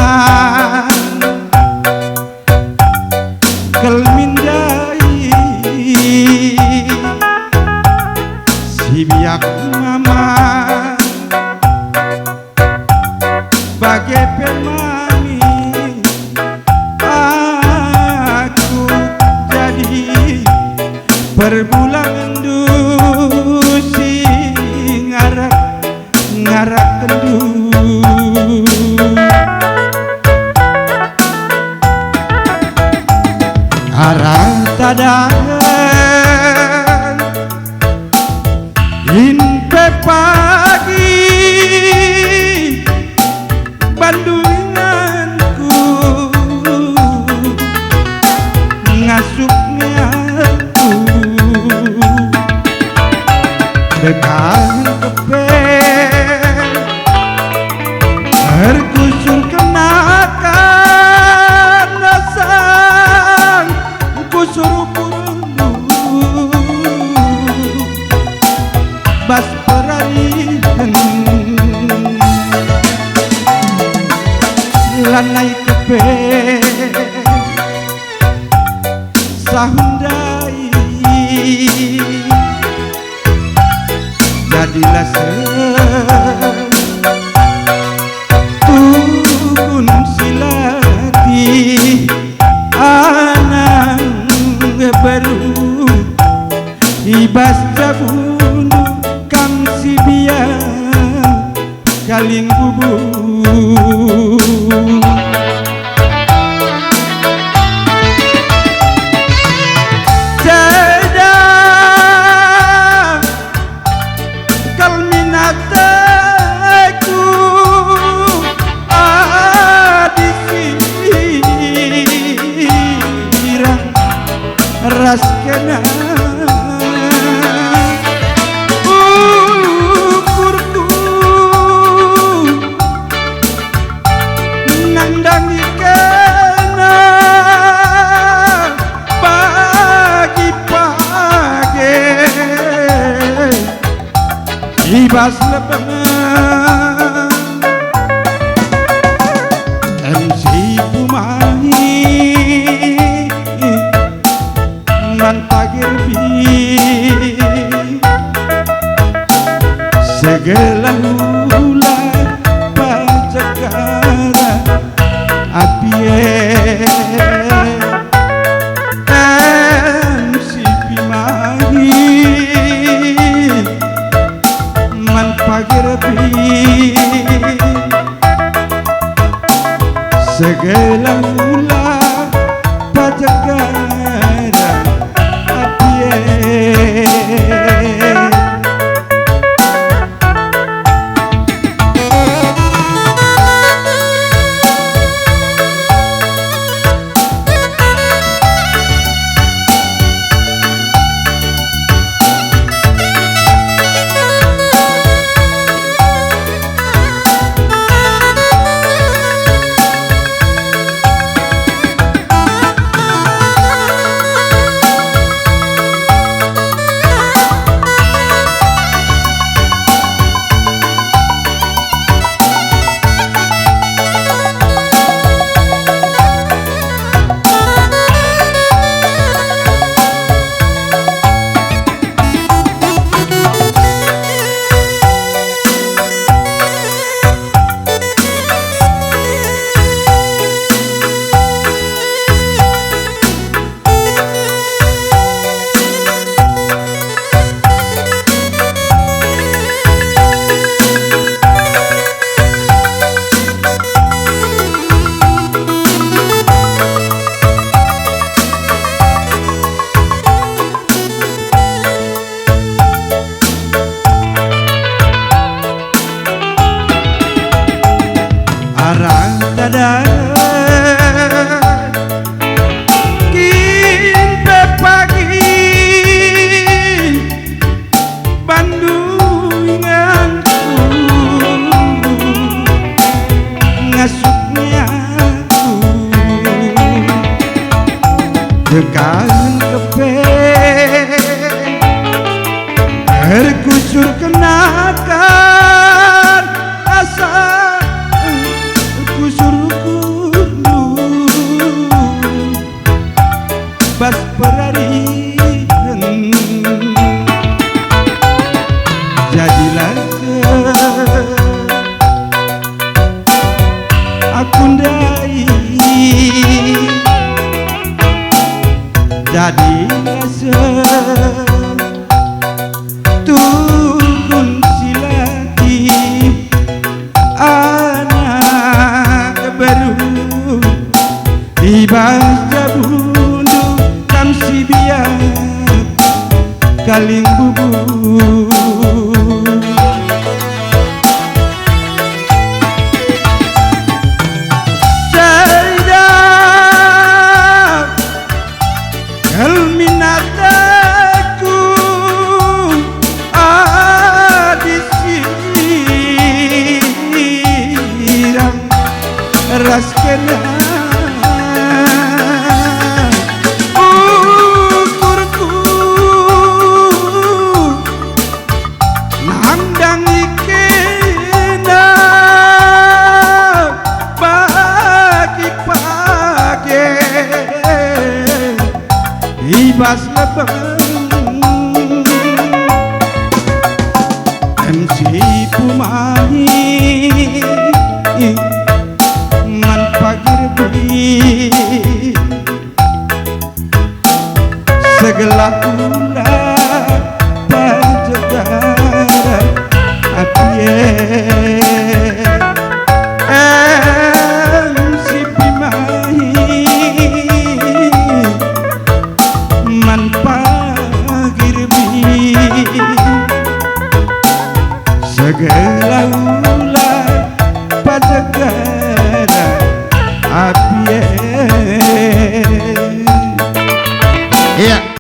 man kelmindai si biak mama bagai pemani aku jadi berbulan endusi ngarak kendu arah tadahan inpe pagi bandunganku ngasuknya aku dekat kepe tergusur kenakan dasar kusur purnu bas peralihan lanai kepe sahundai jadilah tukun silati anak baru ibas jabunu kang si biang kaling bubu raskena ukurku nandangi kena pagi-pagi ibas lepengan MC Pumahi pagir bi segala hula pacakara apie MC Pimahi man pagir bi segala hula pacakara Kimpe pagi bandunganku ngasuknya aku dekan kepe tergusur kenakan asa kusurku pundai jadi rasa turun silati anak baru dibaca bundu kamsi biak kaling bubu raskena ukurku nandang ikena pagi-pagi ibas lebeng MC Pumahi pagirbi segelap